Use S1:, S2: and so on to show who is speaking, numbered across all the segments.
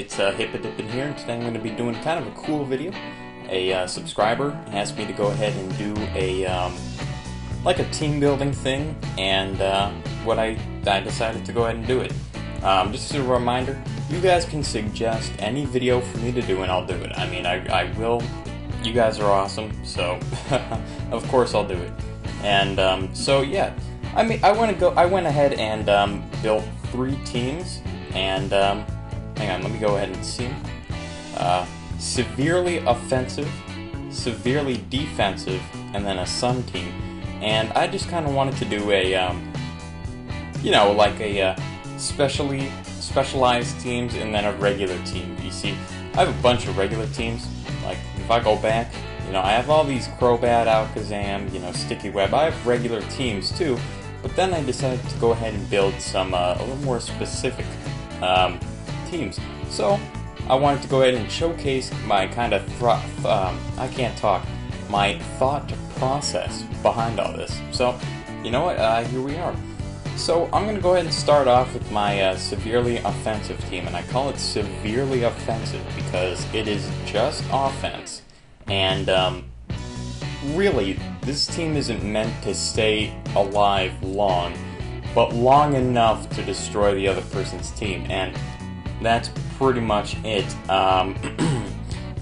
S1: it's Hippodippin here, and today I'm going to be doing kind of a cool video. A subscriber asked me to go ahead and do a like a team building thing, and I decided to go ahead and do it. Just as a reminder, you guys can suggest any video for me to do, and I'll do it. I mean, I will. You guys are awesome, so of course I'll do it. And so yeah, I mean, I went ahead and built 3 teams, and hang on, let me go ahead and see. Severely offensive, severely defensive, and then a sun team. And I just kind of wanted to do a, you know, like a specialized teams and then a regular team. You see, I have a bunch of regular teams. Like, if I go back, you know, I have all these Crobat, Alakazam, you know, Sticky Web. I have regular teams too, but then I decided to go ahead and build some a little more specific teams. So I wanted to go ahead and showcase my kind of my thought process behind all this. So, you know what? Here we are. So I'm going to go ahead and start off with my severely offensive team, and I call it severely offensive because it is just offense. And really, this team isn't meant to stay alive long, but long enough to destroy the other person's team, and that's pretty much it.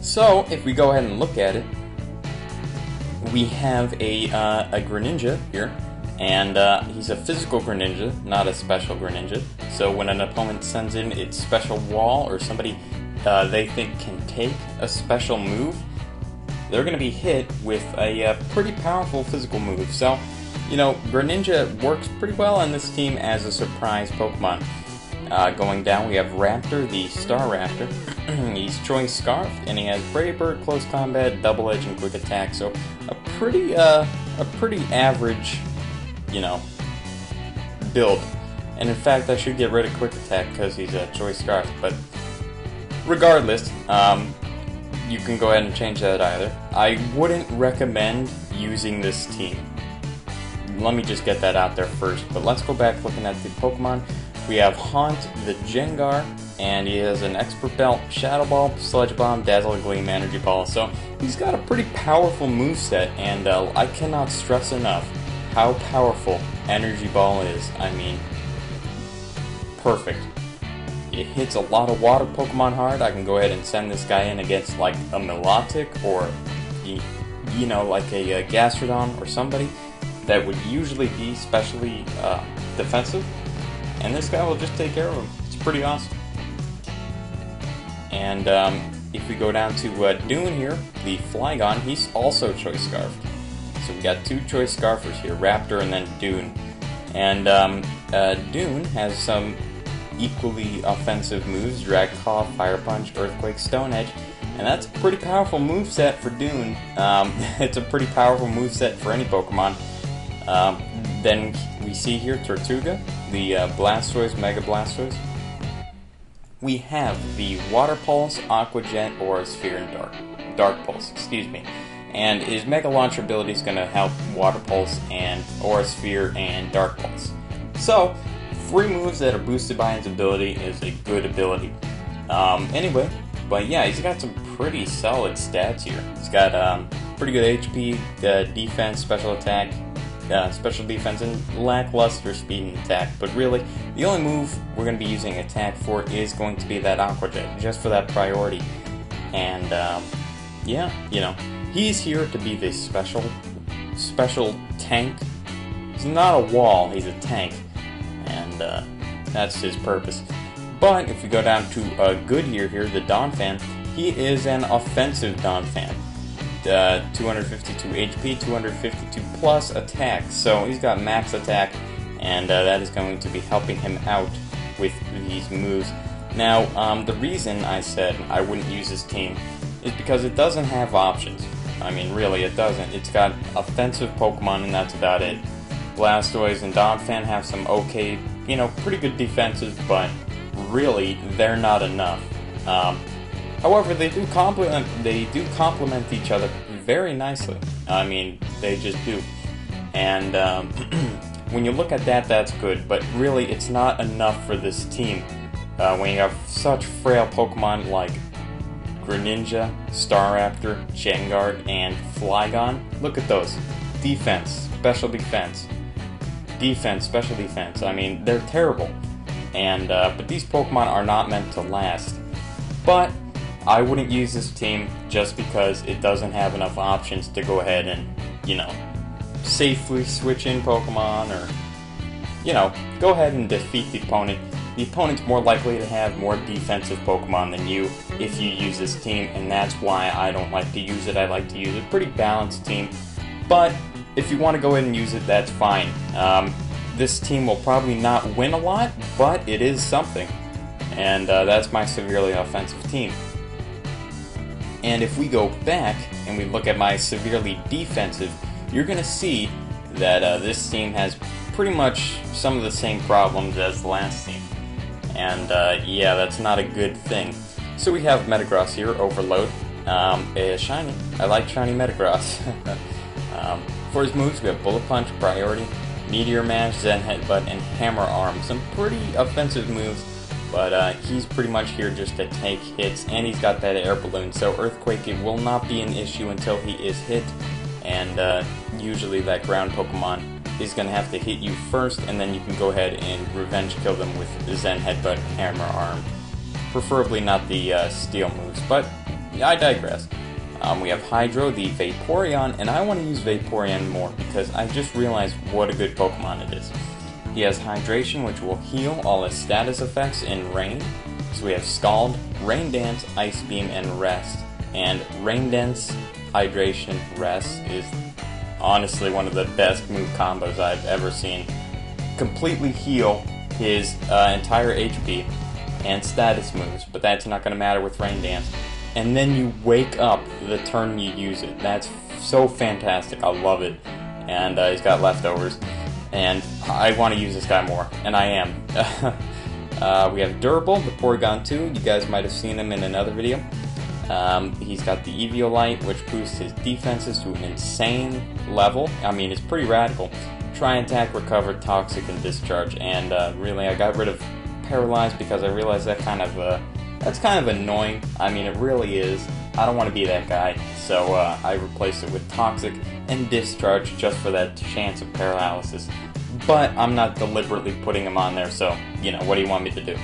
S1: So if we go ahead and look at it, we have a Greninja here. And he's a physical Greninja, not a special Greninja. So when an opponent sends in its special wall, or somebody they think can take a special move, they're going to be hit with a pretty powerful physical move. So, you know, Greninja works pretty well on this team as a surprise Pokemon. Going down, we have Raptor, the Star Raptor. He's Choice Scarf, and he has Brave Bird, Close Combat, Double Edge, and Quick Attack. So a pretty average, you know, build. And in fact, I should get rid of Quick Attack because he's a Choice Scarf. But regardless, you can go ahead and change that either. I wouldn't recommend using this team. Let me just get that out there first. But let's go back looking at the Pokemon. We have Haunt, the Gengar, and he has an Expert Belt, Shadow Ball, Sludge Bomb, Dazzling Gleam, Energy Ball. So he's got a pretty powerful moveset, and I cannot stress enough how powerful Energy Ball is. I mean, perfect. It hits a lot of water Pokemon hard. I can go ahead and send this guy in against like a Milotic or, you know, like a Gastrodon or somebody that would usually be specially defensive. And this guy will just take care of him. It's pretty awesome. And if we go down to Dune here, the Flygon, he's also Choice Scarf. So we got 2 Choice Scarfers here, Raptor and then Dune. And Dune has some equally offensive moves: Dragon Claw, Fire Punch, Earthquake, Stone Edge. And that's a pretty powerful moveset for Dune. It's a pretty powerful moveset for any Pokemon. Then we see here Tortuga, the Blastoise, Mega Blastoise. We have the Water Pulse, Aqua Jet, Aura Sphere, and Dark Pulse, excuse me. And his Mega Launch ability is going to help Water Pulse and Aura Sphere and Dark Pulse. So, 3 moves that are boosted by his ability is a good ability. Anyway, but yeah, he's got some pretty solid stats here. He's got pretty good HP, defense, special attack, special defense, and lackluster speed and attack. But really, the only move we're going to be using attack for is going to be that Aqua Jet, just for that priority. And yeah, you know, he's here to be this special tank. He's not a wall, he's a tank, and that's his purpose. But if we go down to Goodyear here, the Donphan, he is an offensive Donphan. 252 HP, 252 plus attack, so he's got max attack, and that is going to be helping him out with these moves. Now, the reason I said I wouldn't use this team is because it doesn't have options. I mean, really, it doesn't. It's got offensive Pokemon, and that's about it. Blastoise and Donphan have some okay, you know, pretty good defenses, but really, they're not enough. However, they do complement each other very nicely. I mean, they just do. And when you look at that, that's good. But really, it's not enough for this team. when you have such frail Pokemon like Greninja, Staraptor, Gengar, and Flygon. Look at those. Defense, special defense. Defense, special defense. I mean, they're terrible. And but these Pokemon are not meant to last. But I wouldn't use this team just because it doesn't have enough options to go ahead and, you know, safely switch in Pokemon or, you know, go ahead and defeat the opponent. The opponent's more likely to have more defensive Pokemon than you if you use this team, and that's why I don't like to use it. I like to use a pretty balanced team, but if you want to go ahead and use it, that's fine. This team will probably not win a lot, but it is something, and that's my severely offensive team. And if we go back and we look at my severely defensive, you're going to see that this team has pretty much some of the same problems as the last team. And yeah, that's not a good thing. So we have Metagross here, Overload. A shiny. I like shiny Metagross. For his moves, we have Bullet Punch, Priority, Meteor Mash, Zen Headbutt, and Hammer Arm. Some pretty offensive moves, but he's pretty much here just to take hits, and he's got that Air Balloon, so Earthquake, it will not be an issue until he is hit, and usually that ground Pokemon is going to have to hit you first, and then you can go ahead and revenge kill them with Zen Headbutt, Hammer Arm. Preferably not the Steel moves, but I digress. We have Hydro, the Vaporeon, and I want to use Vaporeon more because I just realized what a good Pokemon it is. He has Hydration, which will heal all his status effects in Rain. So we have Scald, Rain Dance, Ice Beam, and Rest. And Rain Dance, Hydration, Rest is honestly one of the best move combos I've ever seen. Completely heal his entire HP and status moves, but that's not going to matter with Rain Dance. And then you wake up the turn you use it. That's so fantastic. I love it. And he's got leftovers. And I want to use this guy more, and I am. We have Durable, the Porygon 2. You guys might have seen him in another video. He's got the Eviolite, which boosts his defenses to an insane level. I mean, it's pretty radical. Try, Attack, Recover, Toxic, and Discharge. And really, I got rid of Paralyzed because I realized that that's kind of annoying. I mean, it really is. I don't want to be that guy, so I replaced it with Toxic and Discharge just for that chance of paralysis. But I'm not deliberately putting him on there, so, you know, what do you want me to do?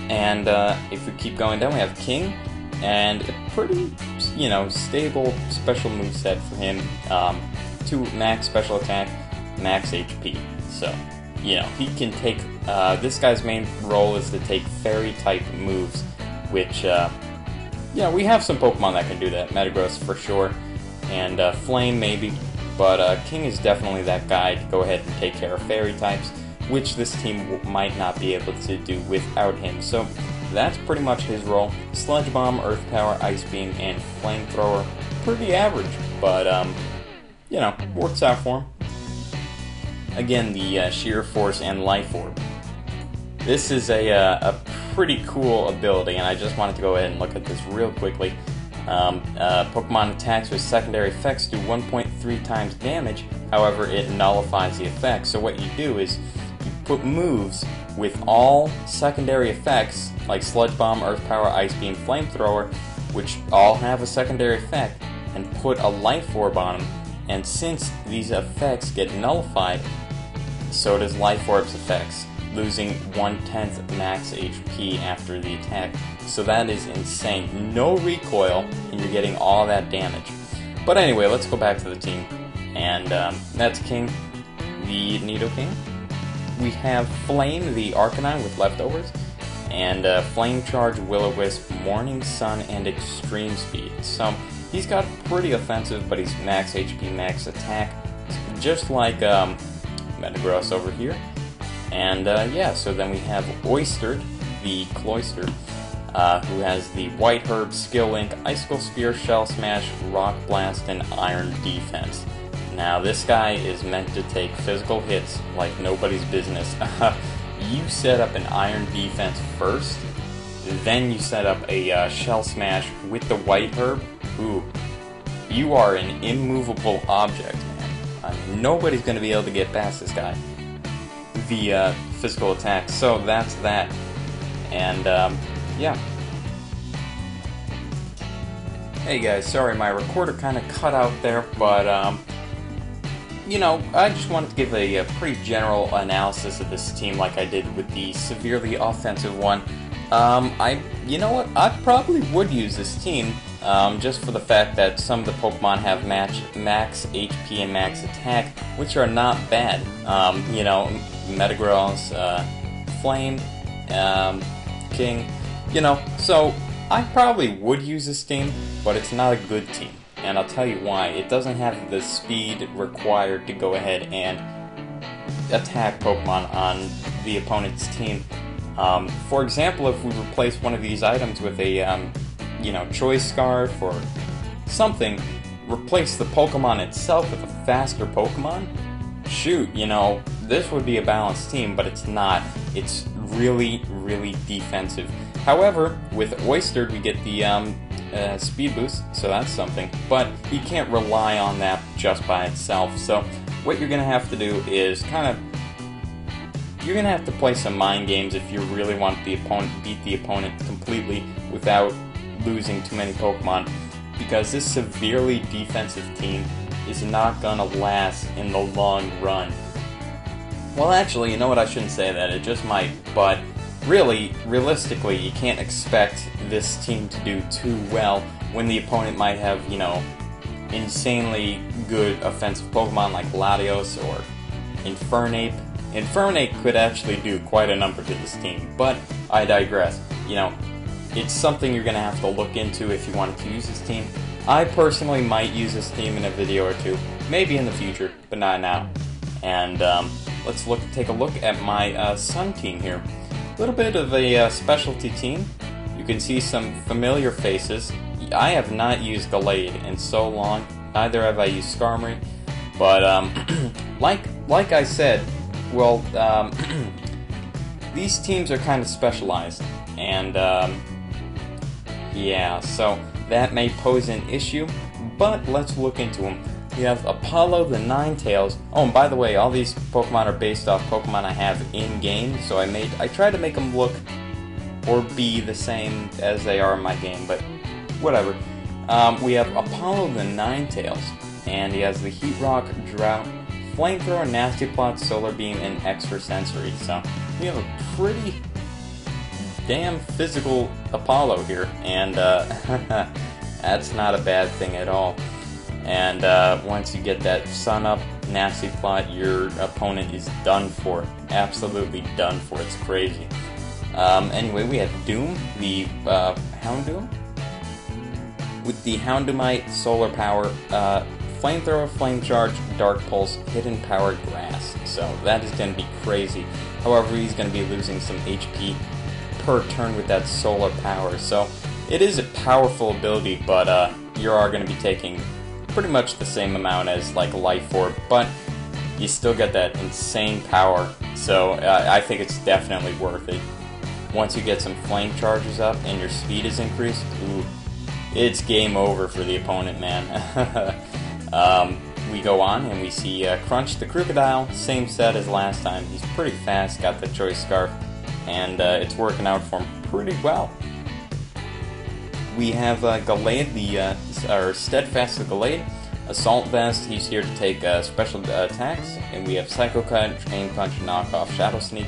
S1: And if we keep going down, we have King, and a pretty, you know, stable special moveset for him. 2 max special attack, max HP. So, you know, he can take, this guy's main role is to take fairy-type moves, which, yeah, we have some Pokemon that can do that. Metagross for sure, and Flame maybe, but King is definitely that guy to go ahead and take care of fairy types, which this team might not be able to do without him. So that's pretty much his role. Sludge Bomb, Earth Power, Ice Beam, and Flamethrower. Pretty average, but you know, works out for him. Again, the Sheer Force and Life Orb. This is a pretty cool ability, and I just wanted to go ahead and look at this real quickly. Pokemon attacks with secondary effects do 1.3 times damage, however it nullifies the effect. So what you do is you put moves with all secondary effects, like Sludge Bomb, Earth Power, Ice Beam, Flamethrower, which all have a secondary effect, and put a Life Orb on them, and since these effects get nullified, so does Life Orb's effects, losing 1/10 max HP after the attack. So that is insane. No recoil, and you're getting all that damage. But anyway, let's go back to the team. And that's King, the Nidoking. We have Flame, the Arcanine with leftovers. And Flame Charge, Will-O-Wisp, Morning Sun, and Extreme Speed. So he's got pretty offensive, but he's max HP, max attack. Just like Metagross over here. And yeah, so then we have Oystered, the Cloyster, who has the White Herb, Skill Link, Icicle Spear, Shell Smash, Rock Blast, and Iron Defense. Now this guy is meant to take physical hits like nobody's business. You set up an Iron Defense first, then you set up a Shell Smash with the White Herb. Ooh, you are an immovable object, man. I mean, nobody's going to be able to get past this guy. The physical attack, so that's that. And yeah. Hey guys, sorry my recorder kind of cut out there, but you know, I just wanted to give a pretty general analysis of this team like I did with the severely offensive one. You know what, I probably would use this team, just for the fact that some of the Pokemon have max HP and max attack, which are not bad. You know, Metagross, Flame, King, you know, so I probably would use this team, but it's not a good team. And I'll tell you why. It doesn't have the speed required to go ahead and attack Pokemon on the opponent's team. For example, if we replace one of these items with a, you know, Choice Scarf or something, replace the Pokemon itself with a faster Pokemon, shoot, you know, this would be a balanced team, but it's not. It's really, really defensive. However, with Oyster, we get the speed boost, so that's something, but you can't rely on that just by itself. So what you're going to have to do is you're going to have to play some mind games if you really want the opponent beat the opponent completely without losing too many Pokemon, because this severely defensive team is not going to last in the long run. Well, actually, you know what, I shouldn't say that, it just might, but really, realistically, you can't expect this team to do too well when the opponent might have, you know, insanely good offensive Pokemon like Latios or Infernape. Infernape could actually do quite a number to this team, but I digress. You know, it's something you're going to have to look into if you wanted to use this team. I personally might use this team in a video or two, maybe in the future, but not now. And let's take a look at my Sun team here. A little bit of a specialty team. You can see some familiar faces. I have not used Gallade in so long, neither have I used Skarmory, but like I said, well, these teams are kind of specialized, and yeah, so that may pose an issue, but let's look into them. We have Apollo the Ninetales. Oh, and by the way, all these Pokemon are based off Pokemon I have in-game, so I try to make them look or be the same as they are in my game, but whatever. We have Apollo the Ninetales, and he has the Heat Rock, Drought, Flamethrower, Nasty Plot, Solar Beam, and Extrasensory. So we have a pretty damn physical Apollo here, and that's not a bad thing at all. And once you get that Sun up, Nasty Plot, your opponent is done for. Absolutely done for. It's crazy. Anyway, we have Doom, the Houndoom, with the Houndoomite, Solar Power, Flamethrower, Flame Charge, Dark Pulse, Hidden Power, Grass. So that is going to be crazy. However, he's going to be losing some HP per turn with that Solar Power. So it is a powerful ability, but you are going to be taking pretty much the same amount as like Life Orb, but you still get that insane power, so I think it's definitely worth it. Once you get some flame charges up and your speed is increased, ooh, it's game over for the opponent, man. We go on and we see Crunch the Crocodile, same set as last time. He's pretty fast, got the Choice Scarf, and it's working out for him pretty well. We have Gallade, or Steadfast the Gallade, Assault Vest. He's here to take special attacks, and we have Psycho Cut, Chain Punch, Knockoff, Shadow Sneak,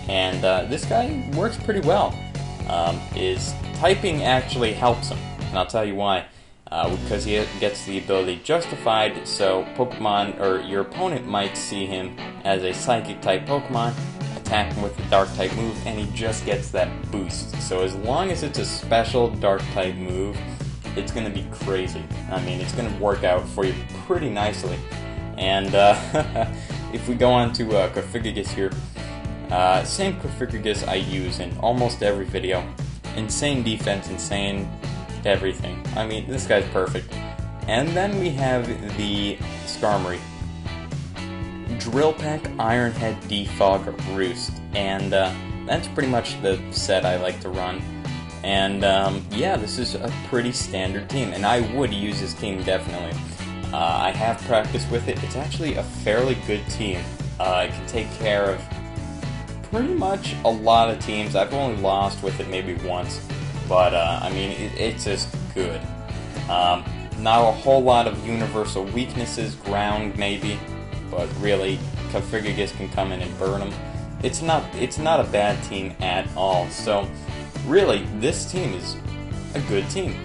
S1: and this guy works pretty well. His typing actually helps him, and I'll tell you why. Because he gets the ability Justified, so Pokemon, or your opponent might see him as a Psychic type Pokemon, attack him with the Dark type move, and he just gets that boost. So as long as it's a special Dark type move, it's going to be crazy. I mean, it's going to work out for you pretty nicely. And if we go on to Cofagrigus here, same Cofagrigus I use in almost every video. Insane defense, insane everything. I mean, this guy's perfect. And then we have the Skarmory. Drill Peck, Ironhead, Defog, Roost, and that's pretty much the set I like to run. And yeah, this is a pretty standard team, and I would use this team definitely. I have practiced with it. It's actually a fairly good team. It can take care of pretty much a lot of teams. I've only lost with it maybe once, but I mean, it's just good. Not a whole lot of universal weaknesses, ground maybe, but really, Configuragus can come in and burn them. It's not a bad team at all. So, really, this team is a good team.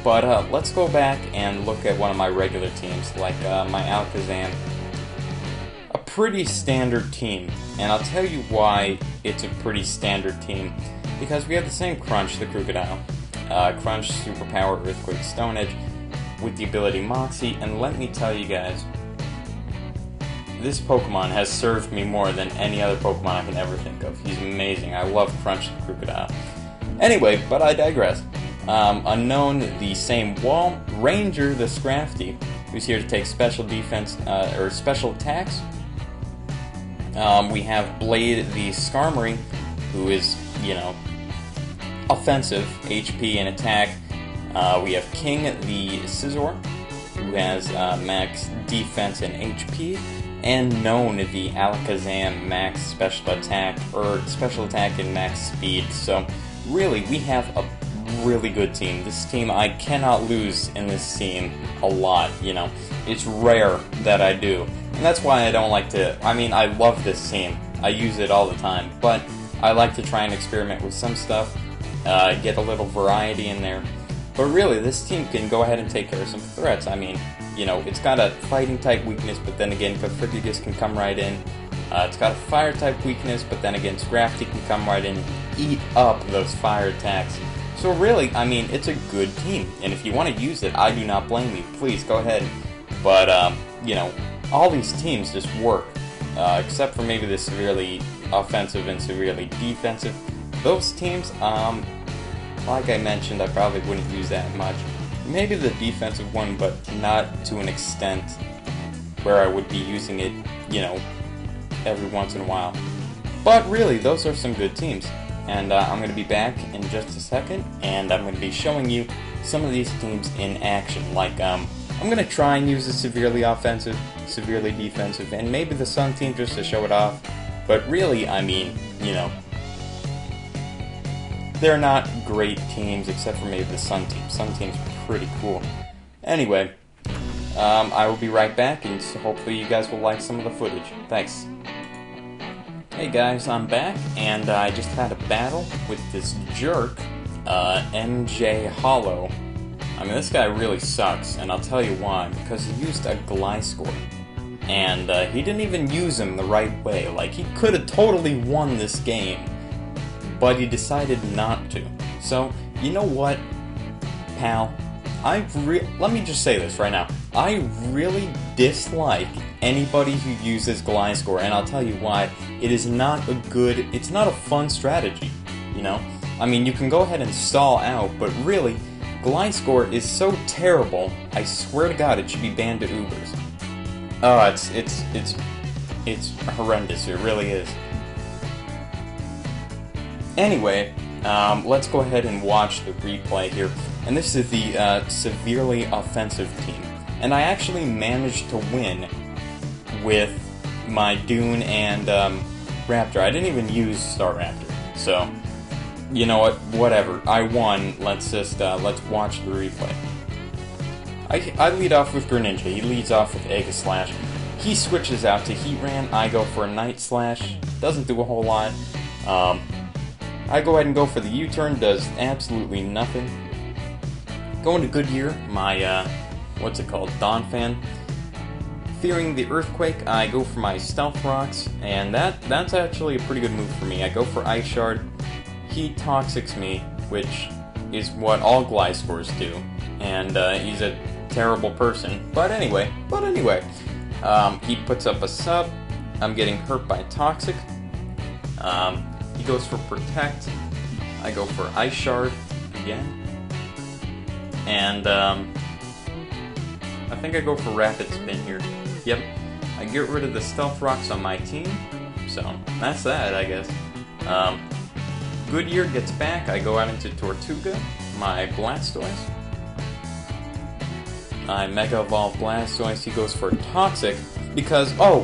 S1: But let's go back and look at one of my regular teams, like my Alakazam. A pretty standard team, and I'll tell you why it's a pretty standard team. Because we have the same Crunch, the Crocodile. Crunch, Superpower, Earthquake, Stone Edge, with the ability Moxie, and let me tell you guys, this Pokemon has served me more than any other Pokemon I can ever think of. He's amazing. I love Crunch the Crocodile. Anyway, but I digress. Unknown, the same wall. Ranger the Scrafty, who's here to take special defense, or special attacks. We have Blade the Skarmory, who is, you know, offensive, HP and attack. We have King the Scizor, who has max defense and HP, and Known the Alakazam, max special attack, or special attack and max speed. So really, we have a really good team. This team, I cannot lose in this team a lot, you know. It's rare that I do. And that's why I don't like to, I mean, I love this team. I use it all the time, but I like to try and experiment with some stuff, get a little variety in there. But really, this team can go ahead and take care of some threats. I mean, you know, it's got a fighting type weakness, but then again, Configuragus can come right in. It's got a fire type weakness, but then again, Scrafty can come right in and eat up those fire attacks. So really, I mean, it's a good team. And if you want to use it, I do not blame you. Please, go ahead. But, you know, all these teams just work. Except for maybe the severely offensive and severely defensive. Those teams, like I mentioned, I probably wouldn't use that much. Maybe the defensive one, but not to an extent where I would be using it, you know, every once in a while. But really, those are some good teams. And I'm going to be back in just a second, and I'm going to be showing you some of these teams in action. Like, I'm going to try and use a severely offensive, severely defensive, and maybe the Sun team just to show it off. But really, I mean, you know, they're not great teams, except for maybe the Sun team. Sun team's pretty cool. Anyway, I will be right back, and hopefully you guys will like some of the footage. Thanks. Hey guys, I'm back, and I just had a battle with this jerk, MJ Hollow. I mean, this guy really sucks, and I'll tell you why. Because he used a Gliscor, and he didn't even use him the right way. Like, he could have totally won this game, but he decided not to. So, you know what, pal? Let me just say this right now. I really dislike anybody who uses Gliscor, and I'll tell you why. It is not it's not a fun strategy, you know? I mean, you can go ahead and stall out, but really, Gliscor is so terrible, I swear to God, it should be banned to Ubers. Oh, it's horrendous, it really is. Anyway, let's go ahead and watch the replay here. And this is the severely offensive team. And I actually managed to win with my Dune and Raptor. I didn't even use Staraptor. So, you know what? Whatever. I won. Let's just let's watch the replay. I lead off with Greninja. He leads off with Aegislash. He switches out to Heatran. I go for a Night Slash. Doesn't do a whole lot. I go ahead and go for the U-turn. Does absolutely nothing. Going to Goodyear. My what's it called? Donphan. Fearing the Earthquake, I go for my Stealth Rocks, and that's actually a pretty good move for me. I go for Ice Shard. He Toxics me, which is what all Gliscors do, and he's a terrible person. But anyway, he puts up a sub. I'm getting hurt by Toxic. He goes for Protect. I go for Ice Shard again. And I think I go for Rapid Spin here. Yep, I get rid of the Stealth Rocks on my team, so that's that, I guess. Goodyear gets back, I go out into Tortuga, my Blastoise. I Mega Evolve Blastoise, he goes for Toxic, because, oh,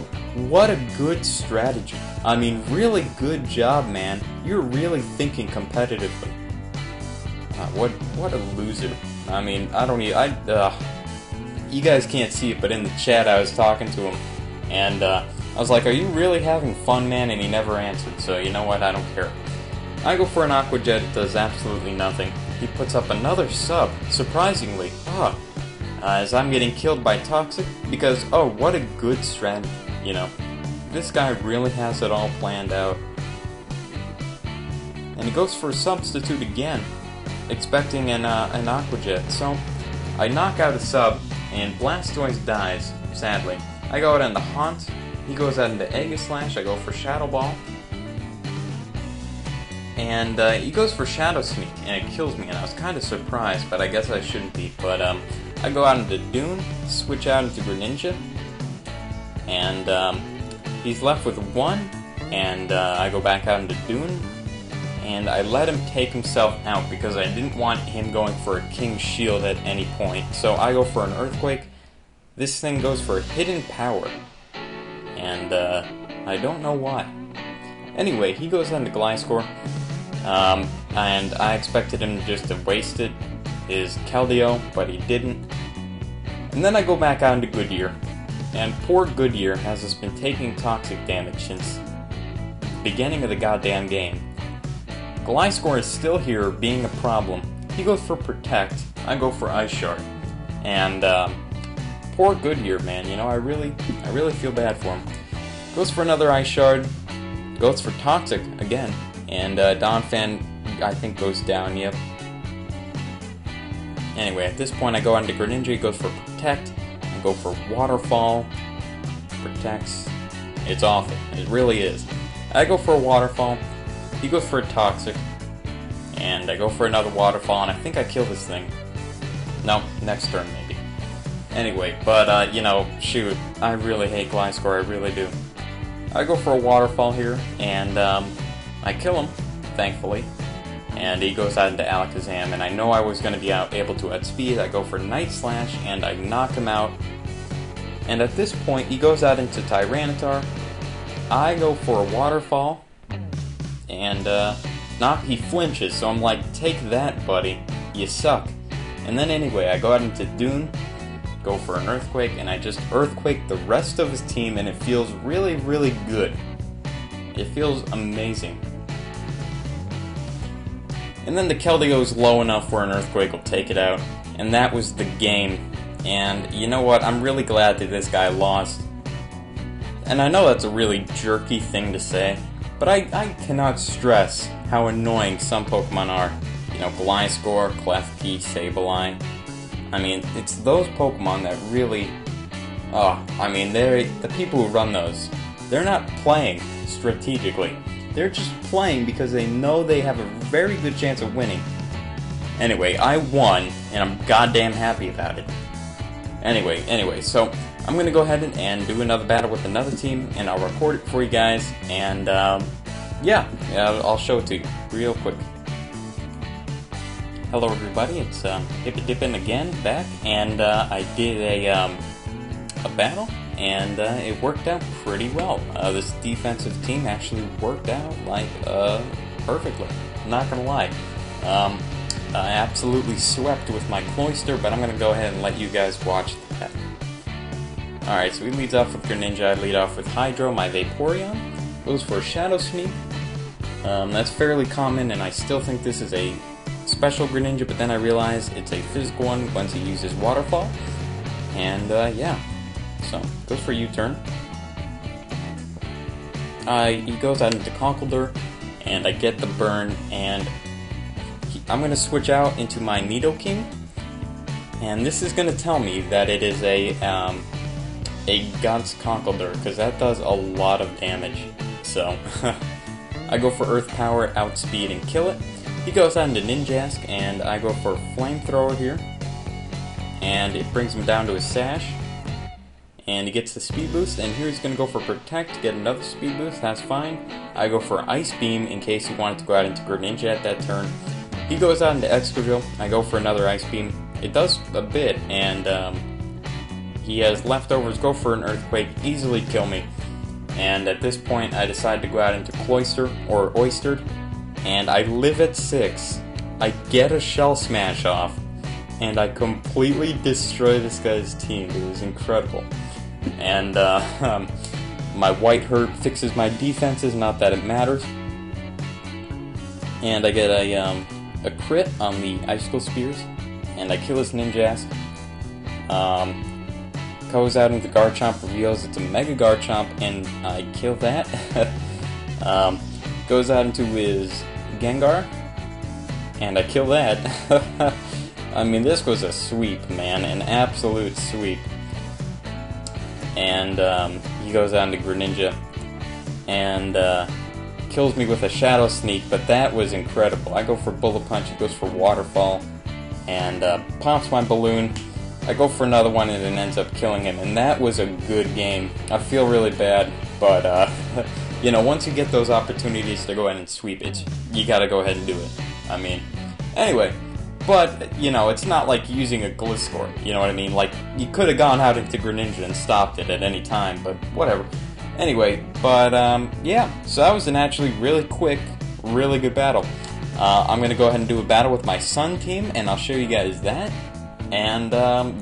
S1: what a good strategy. I mean, really good job, man. You're really thinking competitively. What a loser. I mean, I don't even... you guys can't see it, but in the chat I was talking to him, and I was like, are you really having fun, man? And he never answered, so you know what, I don't care. I go for an Aqua Jet, it does absolutely nothing. He puts up another sub, surprisingly. As I'm getting killed by Toxic, because, oh, what a good strat, you know. This guy really has it all planned out. And he goes for a substitute again, expecting an Aqua Jet. So, I knock out a sub, and Blastoise dies, sadly. I go out into Haunt, he goes out into Aegislash, I go for Shadow Ball. And he goes for Shadow Sneak, and it kills me, and I was kind of surprised, but I guess I shouldn't be. But I go out into Dune, switch out into Greninja, and he's left with one, and I go back out into Dune, and I let him take himself out because I didn't want him going for a King's Shield at any point. So I go for an Earthquake. This thing goes for Hidden Power, and I don't know why. Anyway, he goes on to Gliscor, and I expected him just to waste his Keldeo, but he didn't. And then I go back out into Goodyear, and poor Goodyear has just been taking toxic damage since the beginning of the goddamn game. Gliscor is still here, being a problem. He goes for Protect, I go for Ice Shard, and poor Goodyear, man, you know, I really feel bad for him. Goes for another Ice Shard, goes for Toxic again, and Donphan, I think, goes down, yep. Anyway, at this point I go on to Greninja, he goes for Protect, I go for Waterfall, protects, it's awful, it really is. I go for a Waterfall, he goes for a Toxic, and I go for another Waterfall, and I think I kill this thing. No, next turn maybe. Anyway, but, you know, shoot, I really hate Gliscor, I really do. I go for a Waterfall here, and I kill him, thankfully. And he goes out into Alakazam, and I know I was going to be able to outspeed. I go for Night Slash, and I knock him out. And at this point, he goes out into Tyranitar. I go for a Waterfall, and he flinches, so I'm like, take that, buddy, you suck. And then anyway, I go out into Dune, go for an Earthquake, and I just Earthquake the rest of his team, and it feels really, really good. It feels amazing. And then the Keldeo is low enough where an Earthquake will take it out, and that was the game. And you know what, I'm really glad that this guy lost. And I know that's a really jerky thing to say, but I cannot stress how annoying some Pokemon are. You know, Gliscor, Klefki, Sableye. I mean, it's those Pokemon that really... I mean, the people who run those, they're not playing strategically. They're just playing because they know they have a very good chance of winning. Anyway, I won, and I'm goddamn happy about it. Anyway, so I'm going to go ahead and do another battle with another team, and I'll record it for you guys, and yeah, I'll show it to you real quick. Hello everybody, it's Hippy again, back, and I did a battle, and it worked out pretty well. This defensive team actually worked out, like, perfectly. I'm not gonna lie. I absolutely swept with my Cloyster, but I'm gonna go ahead and let you guys watch that. Alright, so he leads off with Greninja, I lead off with Hydro, my Vaporeon. Goes for a Shadow Sneak. That's fairly common, and I still think this is a special Greninja, but then I realize it's a physical one once he uses Waterfall. And, yeah. So, goes for U-turn. He goes out into Conkeldurr, and I get the burn, and I'm going to switch out into my Nidoking, and this is going to tell me that it is a Guts Conkeldurr, because that does a lot of damage. So, I go for Earth Power, Outspeed, and kill it. He goes out into Ninjask, and I go for Flamethrower here, and it brings him down to his Sash. And he gets the speed boost, and here he's going to go for Protect to get another speed boost, that's fine. I go for Ice Beam in case he wanted to go out into Greninja at that turn. He goes out into Excadrill, I go for another Ice Beam. It does a bit, and he has leftovers, go for an Earthquake, easily kill me. And at this point, I decide to go out into Cloister, or Oystered, and I live at 6. I get a Shell Smash off, and I completely destroy this guy's team. It was incredible. And my White Herb fixes my defenses, not that it matters. And I get a crit on the Icicle Spears, and I kill his Ninjask. Goes out into Garchomp, reveals it's a Mega Garchomp, and I kill that. Goes out into his Gengar, and I kill that. I mean, this was a sweep, man, an absolute sweep. And he goes out into Greninja, and kills me with a Shadow Sneak, but that was incredible. I go for Bullet Punch, he goes for Waterfall, and pops my balloon. I go for another one and it ends up killing him, and that was a good game. I feel really bad, but you know, once you get those opportunities to go ahead and sweep it, you gotta go ahead and do it. I mean, anyway, but, you know, it's not like using a Gliscor, you know what I mean? Like, you could have gone out into Greninja and stopped it at any time, but whatever. Anyway, but, yeah, so that was an actually really quick, really good battle. I'm gonna go ahead and do a battle with my Sun team, and I'll show you guys that. And,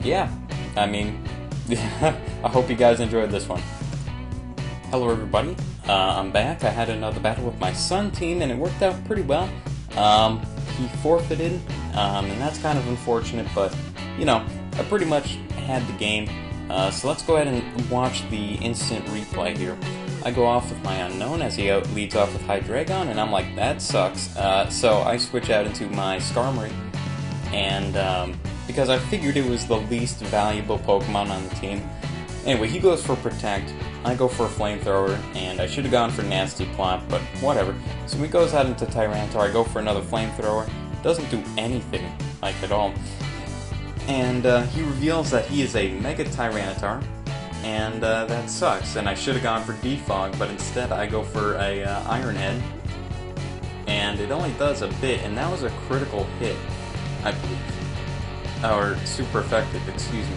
S1: yeah, I mean, I hope you guys enjoyed this one. Hello everybody, I'm back. I had another battle with my Sun team, and it worked out pretty well. He forfeited, and that's kind of unfortunate, but, you know, I pretty much had the game. So let's go ahead and watch the instant replay here. I go off with my Unknown as he leads off with Hydreigon, and I'm like, that sucks. So I switch out into my Skarmory, and, because I figured it was the least valuable Pokemon on the team. Anyway, he goes for Protect, I go for a Flamethrower, and I should have gone for Nasty Plot, but whatever. So he goes out into Tyranitar, I go for another Flamethrower, doesn't do anything, like, at all. And he reveals that he is a Mega Tyranitar, and that sucks, and I should have gone for Defog, but instead I go for a Iron Head, and it only does a bit, and that was a critical hit, I believe. Or super effective, excuse me.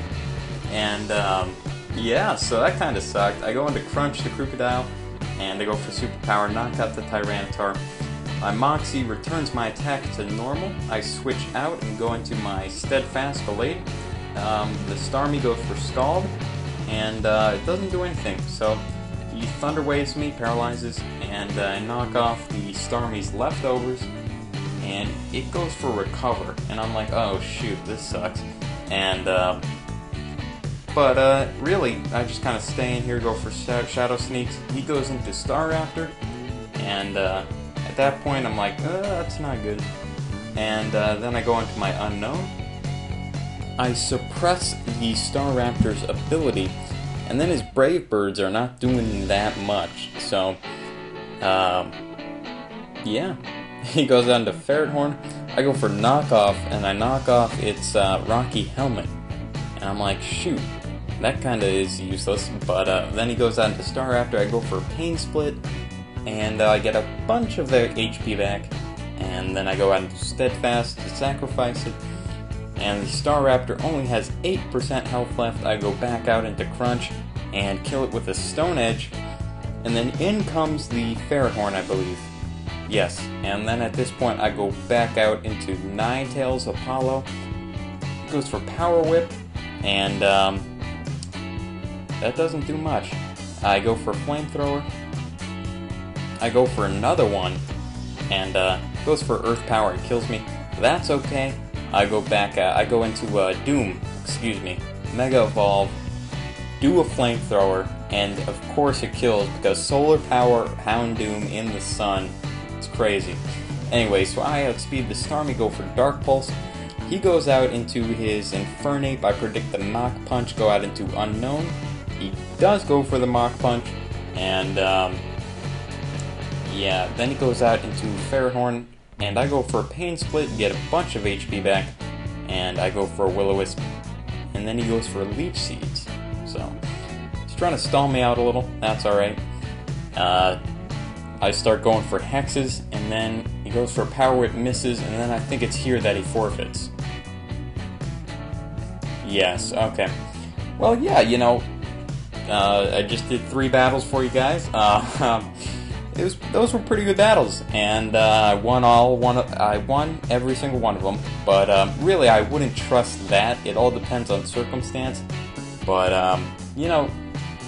S1: And yeah, so that kind of sucked. I go into Crunch the Crocodile, and I go for Superpower, knock out the Tyranitar. My Moxie returns my attack to normal. I switch out and go into my Steadfast Blade. The Starmie goes for Scald, and it doesn't do anything. So he Thunder Waves me, paralyzes, and I knock off the Starmie's leftovers. And it goes for Recover, and I'm like, oh shoot, this sucks. And, but really, I just kind of stay in here, go for Shadow Sneaks. He goes into Staraptor, and at that point I'm like, that's not good. And then I go into my Unknown. I suppress the Staraptor's ability, and then his Brave Birds are not doing that much, so, yeah. He goes on to Ferrothorn, I go for Knockoff, and I knock off its Rocky Helmet. And I'm like, shoot, that kinda is useless, but then he goes on to Staraptor, I go for Pain Split, and I get a bunch of the HP back, and then I go out into Steadfast to sacrifice it, and the Staraptor only has 8% health left. I go back out into Crunch, and kill it with a Stone Edge, and then in comes the Ferrothorn, I believe. Yes, and then at this point I go back out into Ninetales Apollo. It goes for Power Whip, and that doesn't do much. I go for Flamethrower. I go for another one, and goes for Earth Power. It kills me. That's okay. I go back. I go into Doom. Excuse me. Mega Evolve. Do a Flamethrower, and of course it kills because Solar Power Houndoom in the sun. Crazy. Anyway, so I outspeed the Starmie, go for Dark Pulse. He goes out into his Infernape. I predict the Mach Punch, go out into Unknown. He does go for the Mach Punch, and yeah, then he goes out into Ferrothorn, and I go for a Pain Split, get a bunch of HP back, and I go for a Will-O-Wisp, and then he goes for Leech Seeds. So he's trying to stall me out a little. That's alright. I start going for Hexes, and then he goes for Power Whip, misses, and then I think it's here that he forfeits. Yes, okay. Well, yeah, you know, I just did 3 battles for you guys. Those were pretty good battles, and I won every single one of them. But really, I wouldn't trust that. It all depends on circumstance. But you know,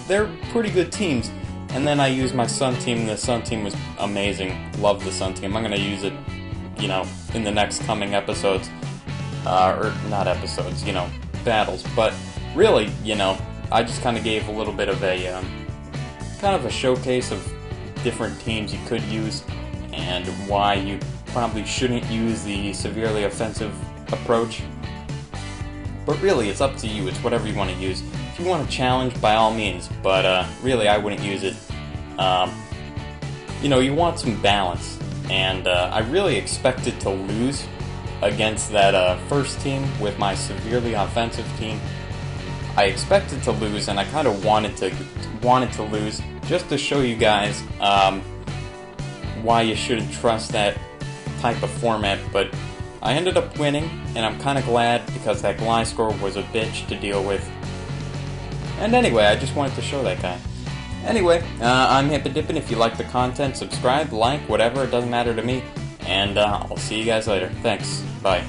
S1: they're pretty good teams. And then I used my Sun team. The Sun team was amazing. Love the Sun team. I'm gonna use it, you know, in the next coming episodes, or not episodes, you know, battles. But really, you know, I just kind of gave a little bit of a kind of a showcase of different teams you could use and why you probably shouldn't use the severely offensive approach. But really, it's up to you. It's whatever you want to use. If you want to challenge, by all means. But really, I wouldn't use it. You know, you want some balance. And I really expected to lose against that first team with my severely offensive team. I expected to lose, and I kind of wanted to lose just to show you guys why you shouldn't trust that type of format. But I ended up winning, and I'm kind of glad because that Gliscor was a bitch to deal with. And anyway, I just wanted to show that guy. Anyway, I'm Hippadippin. If you like the content, subscribe, like, whatever. It doesn't matter to me. And I'll see you guys later. Thanks. Bye.